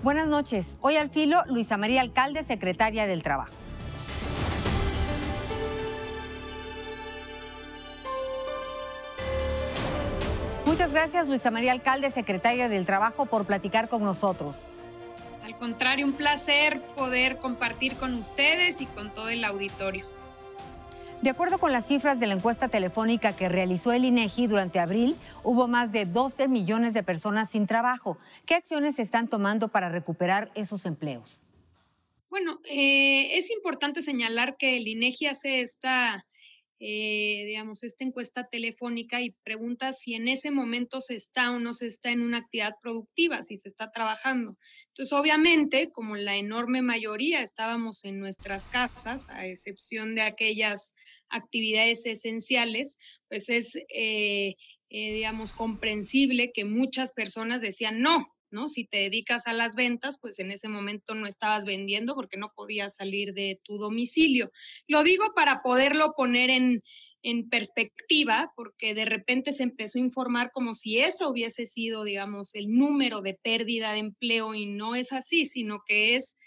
Buenas noches. Hoy al filo, Luisa María Alcalde, secretaria del Trabajo. Muchas gracias, Luisa María Alcalde, secretaria del Trabajo, por platicar con nosotros. Al contrario, un placer poder compartir con ustedes y con todo el auditorio. De acuerdo con las cifras de la encuesta telefónica que realizó el INEGI durante abril, hubo más de 12 millones de personas sin trabajo. ¿Qué acciones se están tomando para recuperar esos empleos? Bueno, es importante señalar que el INEGI hace esta encuesta telefónica y pregunta si en ese momento se está o no se está en una actividad productiva, si se está trabajando. Entonces, obviamente, como la enorme mayoría estábamos en nuestras casas, a excepción de aquellas actividades esenciales, pues es comprensible que muchas personas decían no. ¿No? Si te dedicas a las ventas, pues en ese momento no estabas vendiendo porque no podías salir de tu domicilio. Lo digo para poderlo poner en perspectiva, porque de repente se empezó a informar como si eso hubiese sido, digamos, el número de pérdida de empleo y no es así, sino que es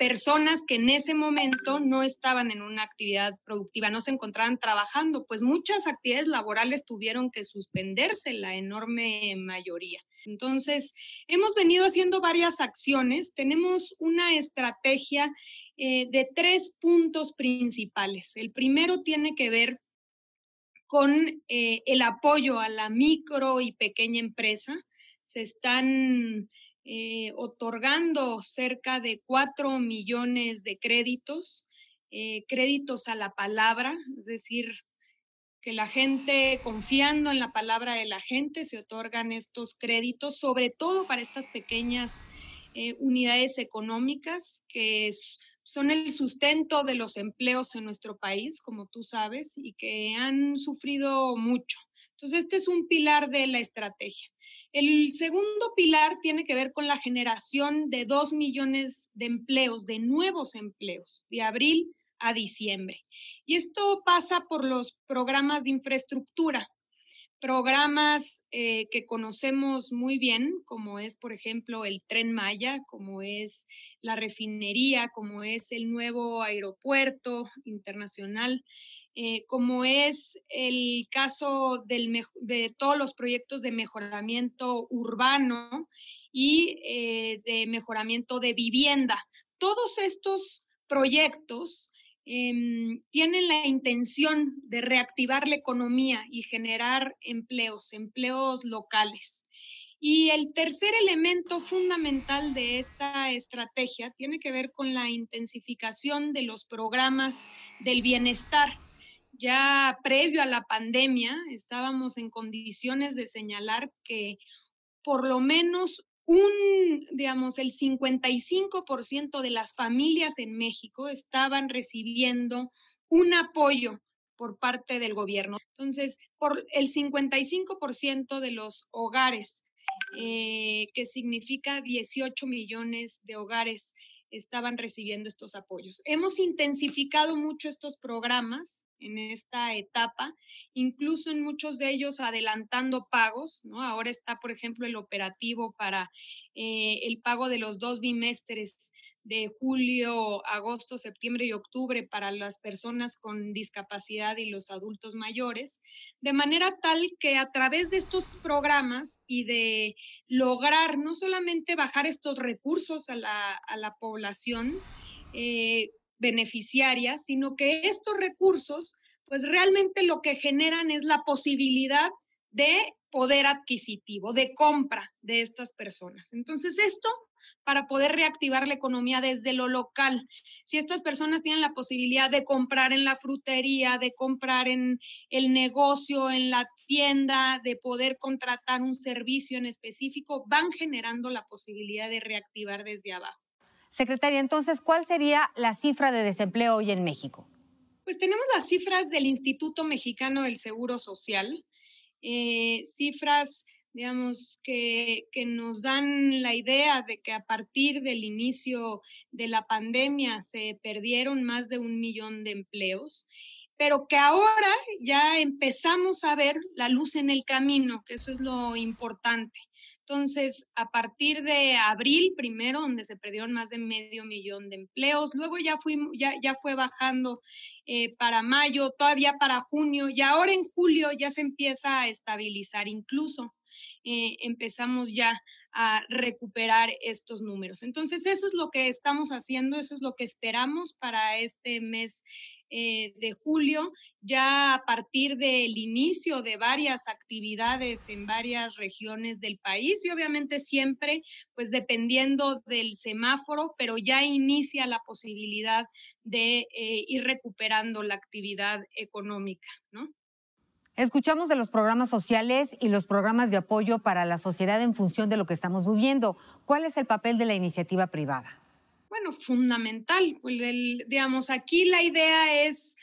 personas que en ese momento no estaban en una actividad productiva, no se encontraban trabajando, pues muchas actividades laborales tuvieron que suspenderse, la enorme mayoría. Entonces, hemos venido haciendo varias acciones, tenemos una estrategia de 3 puntos principales. El primero tiene que ver con el apoyo a la micro y pequeña empresa. Se están otorgando cerca de 4 millones de créditos, créditos a la palabra, es decir, que la gente, confiando en la palabra de la gente, se otorgan estos créditos, sobre todo para estas pequeñas unidades económicas que son el sustento de los empleos en nuestro país, como tú sabes, y que han sufrido mucho. Entonces, este es un pilar de la estrategia. El segundo pilar tiene que ver con la generación de 2 millones de empleos, de nuevos empleos, de abril a diciembre. Y esto pasa por los programas de infraestructura, programas que conocemos muy bien, como es, por ejemplo, el Tren Maya, como es la refinería, como es el nuevo aeropuerto internacional, como es el caso de todos los proyectos de mejoramiento urbano y de mejoramiento de vivienda. Todos estos proyectos tienen la intención de reactivar la economía y generar empleos locales. Y el tercer elemento fundamental de esta estrategia tiene que ver con la intensificación de los programas del bienestar. Ya previo a la pandemia estábamos en condiciones de señalar que por lo menos el 55% de las familias en México estaban recibiendo un apoyo por parte del gobierno. Entonces, por el 55% de los hogares, que significa 18 millones de hogares, estaban recibiendo estos apoyos. Hemos intensificado mucho estos programas en esta etapa, incluso en muchos de ellos adelantando pagos, ¿no? Ahora está, por ejemplo, el operativo para el pago de los 2 bimestres de julio, agosto, septiembre y octubre para las personas con discapacidad y los adultos mayores, de manera tal que a través de estos programas y de lograr no solamente bajar estos recursos a la población beneficiaria, sino que estos recursos pues realmente lo que generan es la posibilidad de poder adquisitivo, de compra de estas personas. Entonces, esto para poder reactivar la economía desde lo local. Si estas personas tienen la posibilidad de comprar en la frutería, de comprar en el negocio, en la tienda, de poder contratar un servicio en específico, van generando la posibilidad de reactivar desde abajo. Secretaria, entonces, ¿cuál sería la cifra de desempleo hoy en México? Pues tenemos las cifras del Instituto Mexicano del Seguro Social, cifras, digamos, que nos dan la idea de que a partir del inicio de la pandemia se perdieron más de 1 millón de empleos. pero que ahora ya empezamos a ver la luz en el camino, que eso es lo importante. Entonces, a partir de abril primero, donde se perdieron más de 500,000 de empleos, luego ya fue bajando para mayo, todavía para junio, y ahora en julio ya se empieza a estabilizar, incluso empezamos ya a recuperar estos números. Entonces, eso es lo que estamos haciendo, eso es lo que esperamos para este mes de julio, ya a partir del inicio de varias actividades en varias regiones del país y obviamente siempre, pues dependiendo del semáforo, pero ya inicia la posibilidad de ir recuperando la actividad económica, ¿no? Escuchamos de los programas sociales y los programas de apoyo para la sociedad en función de lo que estamos viviendo. ¿Cuál es el papel de la iniciativa privada? Bueno, fundamental. Pues digamos, aquí la idea es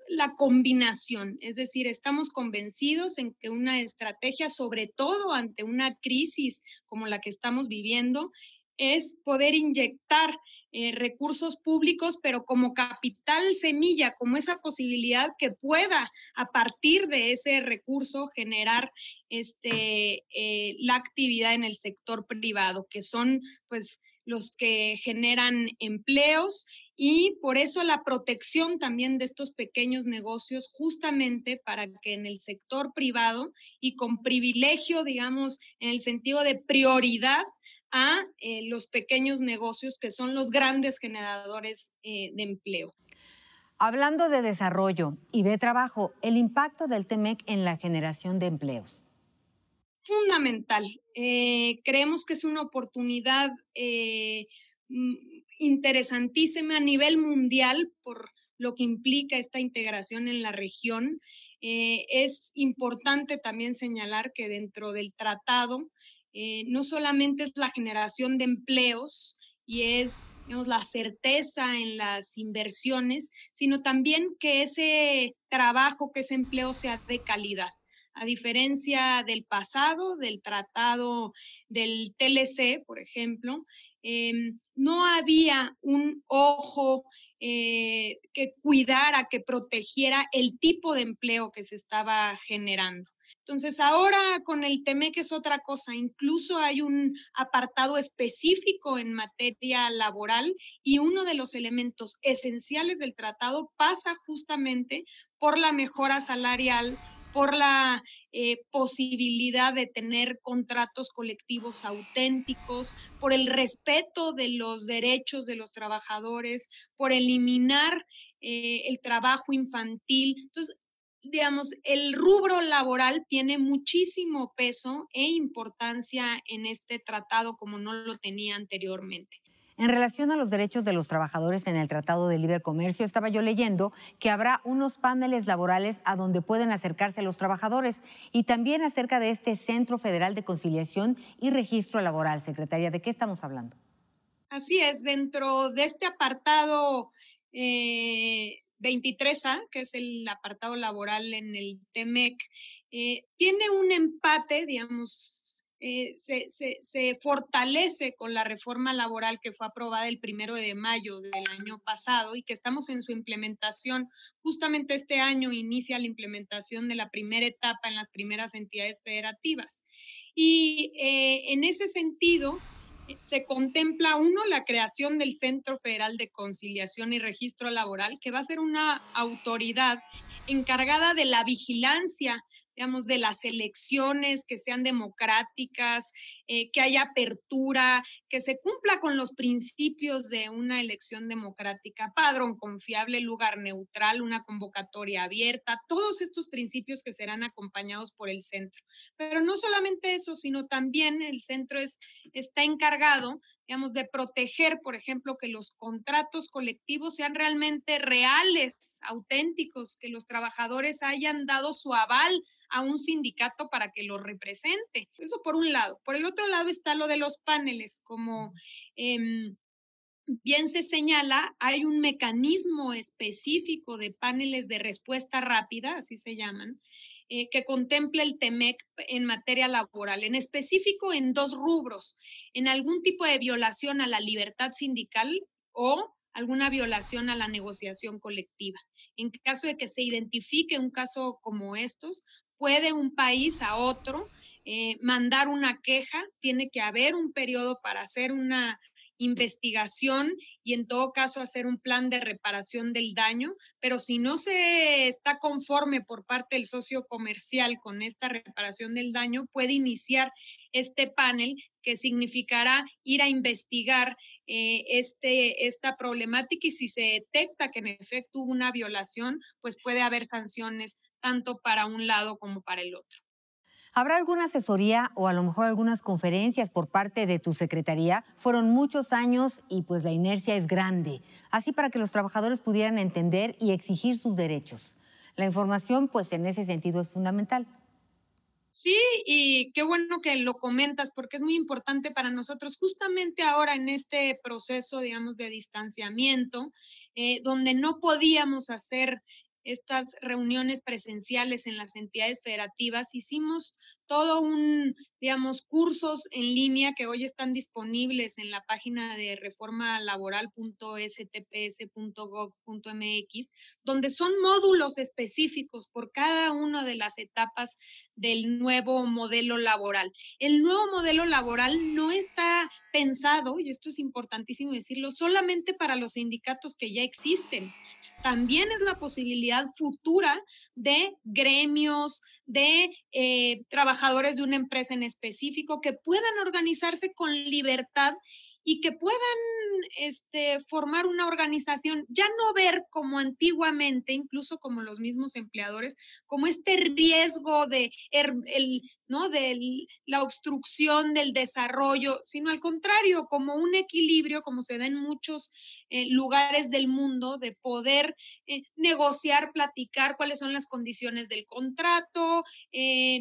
la combinación, es decir, estamos convencidos en que una estrategia, sobre todo ante una crisis como la que estamos viviendo, es poder inyectar recursos públicos, pero como capital semilla, como esa posibilidad que pueda, a partir de ese recurso, generar la actividad en el sector privado, que son, pues, los que generan empleos y por eso la protección también de estos pequeños negocios, justamente para que en el sector privado y con privilegio, digamos, en el sentido de prioridad a los pequeños negocios que son los grandes generadores de empleo. Hablando de desarrollo y de trabajo, el impacto del TEMEC en la generación de empleos. Fundamental. Creemos que es una oportunidad mm, interesantísima a nivel mundial por lo que implica esta integración en la región. Es importante también señalar que dentro del tratado no solamente es la generación de empleos y es, digamos, la certeza en las inversiones, sino también que ese trabajo, que ese empleo sea de calidad. A diferencia del pasado, del tratado del TLC, por ejemplo, no había un ojo que cuidara, que protegiera el tipo de empleo que se estaba generando. Entonces, ahora con el TEMEC es otra cosa, incluso hay un apartado específico en materia laboral y uno de los elementos esenciales del tratado pasa justamente por la mejora salarial, por la posibilidad de tener contratos colectivos auténticos, por el respeto de los derechos de los trabajadores, por eliminar el trabajo infantil. Entonces, digamos, el rubro laboral tiene muchísimo peso e importancia en este tratado como no lo tenía anteriormente. En relación a los derechos de los trabajadores en el Tratado de Libre Comercio, estaba yo leyendo que habrá unos paneles laborales a donde pueden acercarse los trabajadores y también acerca de este Centro Federal de Conciliación y Registro Laboral. Secretaria, ¿de qué estamos hablando? Así es, dentro de este apartado 23A, que es el apartado laboral en el TEMEC, tiene un empate, digamos, se fortalece con la reforma laboral que fue aprobada el 1 de mayo del año pasado y que estamos en su implementación. Justamente este año inicia la implementación de la primera etapa en las primeras entidades federativas. Y en ese sentido, se contempla, uno, la creación del Centro Federal de Conciliación y Registro Laboral, que va a ser una autoridad encargada de la vigilancia, digamos, de las elecciones, que sean democráticas, que haya apertura, que se cumpla con los principios de una elección democrática, padrón confiable, lugar neutral, una convocatoria abierta, todos estos principios que serán acompañados por el centro. Pero no solamente eso, sino también el centro está encargado, digamos, de proteger, por ejemplo, que los contratos colectivos sean realmente reales, auténticos, que los trabajadores hayan dado su aval a un sindicato para que lo represente. Eso por un lado. Por el otro lado está lo de los paneles, como bien se señala, hay un mecanismo específico de paneles de respuesta rápida, así se llaman, que contempla el TEMEC en materia laboral, en específico en dos rubros, en algún tipo de violación a la libertad sindical o alguna violación a la negociación colectiva. En caso de que se identifique un caso como estos, puede un país a otro mandar una queja, tiene que haber un periodo para hacer una investigación y en todo caso hacer un plan de reparación del daño, pero si no se está conforme por parte del socio comercial con esta reparación del daño, puede iniciar este panel que significará ir a investigar esta problemática y si se detecta que en efecto hubo una violación, pues puede haber sanciones tanto para un lado como para el otro. ¿Habrá alguna asesoría o a lo mejor algunas conferencias por parte de tu secretaría? Fueron muchos años y pues la inercia es grande, así para que los trabajadores pudieran entender y exigir sus derechos. La información pues en ese sentido es fundamental. Sí, y qué bueno que lo comentas, porque es muy importante para nosotros, justamente ahora en este proceso, digamos, de distanciamiento, donde no podíamos hacer estas reuniones presenciales en las entidades federativas, hicimos todo un, digamos, cursos en línea que hoy están disponibles en la página de reformalaboral.stps.gov.mx, donde son módulos específicos por cada una de las etapas del nuevo modelo laboral. El nuevo modelo laboral no está pensado, y esto es importantísimo decirlo, solamente para los sindicatos que ya existen. También es la posibilidad futura de gremios, de trabajadores de una empresa en específico que puedan organizarse con libertad y que puedan formar una organización, ya no ver como antiguamente, incluso como los mismos empleadores, como este riesgo de, ¿no? de la obstrucción del desarrollo, sino al contrario, como un equilibrio, como se da en muchos lugares del mundo, de poder negociar, platicar cuáles son las condiciones del contrato,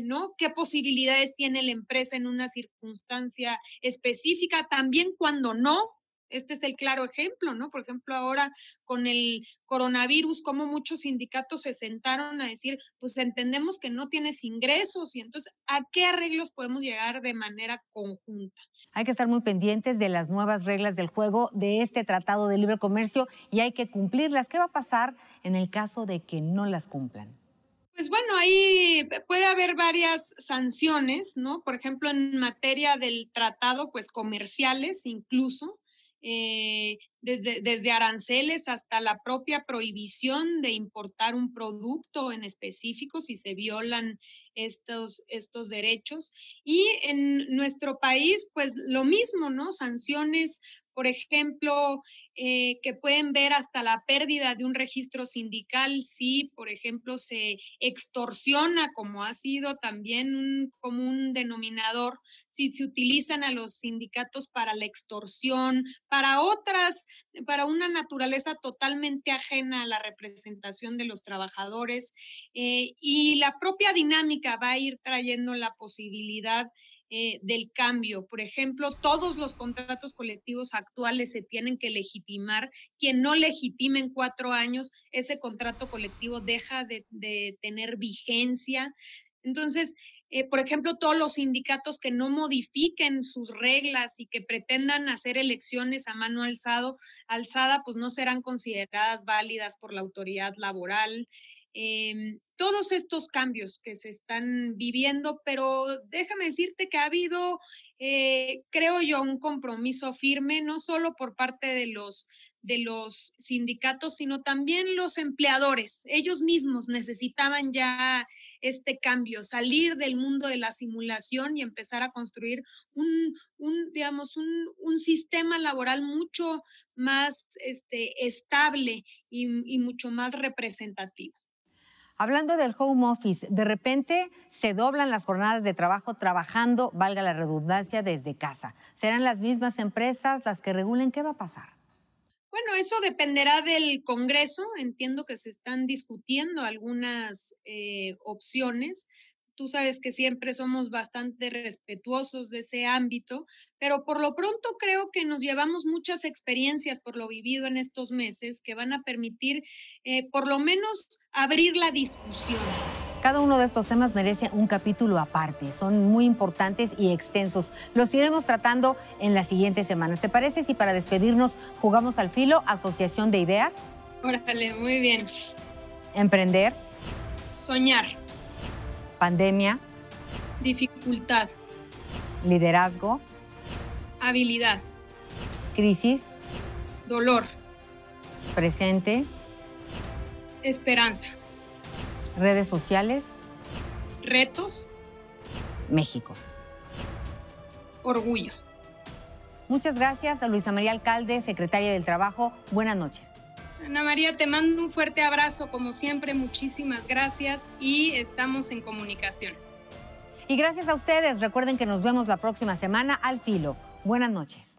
¿no? ¿Qué posibilidades tiene la empresa en una circunstancia específica? También cuando no. Este es el claro ejemplo, ¿no? Por ejemplo, ahora con el coronavirus, como muchos sindicatos se sentaron a decir, pues entendemos que no tienes ingresos y entonces, ¿a qué arreglos podemos llegar de manera conjunta? Hay que estar muy pendientes de las nuevas reglas del juego de este Tratado de Libre Comercio y hay que cumplirlas. ¿Qué va a pasar en el caso de que no las cumplan? Pues bueno, ahí puede haber varias sanciones, ¿no? Por ejemplo, en materia del tratado, pues comerciales incluso, desde aranceles hasta la propia prohibición de importar un producto en específico si se violan estos derechos. Y en nuestro país, pues lo mismo, ¿no? Sanciones, por ejemplo, que pueden ver hasta la pérdida de un registro sindical si, por ejemplo, se extorsiona, como ha sido también un común denominador, si se utilizan a los sindicatos para la extorsión, para otras, para una naturaleza totalmente ajena a la representación de los trabajadores. Y la propia dinámica va a ir trayendo la posibilidad del cambio. Por ejemplo, todos los contratos colectivos actuales se tienen que legitimar. Quien no legitime en 4 años, ese contrato colectivo deja de tener vigencia. Entonces, por ejemplo, todos los sindicatos que no modifiquen sus reglas y que pretendan hacer elecciones a mano alzada, pues no serán consideradas válidas por la autoridad laboral. Todos estos cambios que se están viviendo, pero déjame decirte que ha habido, creo yo, un compromiso firme, no solo por parte de los sindicatos, sino también los empleadores. Ellos mismos necesitaban ya este cambio, salir del mundo de la simulación y empezar a construir digamos, un sistema laboral mucho más estable y mucho más representativo. Hablando del home office, de repente se doblan las jornadas de trabajo trabajando, valga la redundancia, desde casa. ¿Serán las mismas empresas las que regulen qué va a pasar? Bueno, eso dependerá del Congreso. Entiendo que se están discutiendo algunas opciones. Tú sabes que siempre somos bastante respetuosos de ese ámbito, pero por lo pronto creo que nos llevamos muchas experiencias por lo vivido en estos meses que van a permitir por lo menos abrir la discusión. Cada uno de estos temas merece un capítulo aparte. Son muy importantes y extensos. Los iremos tratando en las siguientes semanas. ¿Te parece si para despedirnos jugamos al filo? Asociación de ideas. Órale, muy bien. Emprender. Soñar. Pandemia. Dificultad. Liderazgo. Habilidad. Crisis. Dolor. Presente. Esperanza. Redes sociales. Retos. México. Orgullo. Muchas gracias a Luisa María Alcalde, secretaria del Trabajo. Buenas noches. Ana María, te mando un fuerte abrazo, como siempre, muchísimas gracias y estamos en comunicación. Y gracias a ustedes. Recuerden que nos vemos la próxima semana al filo. Buenas noches.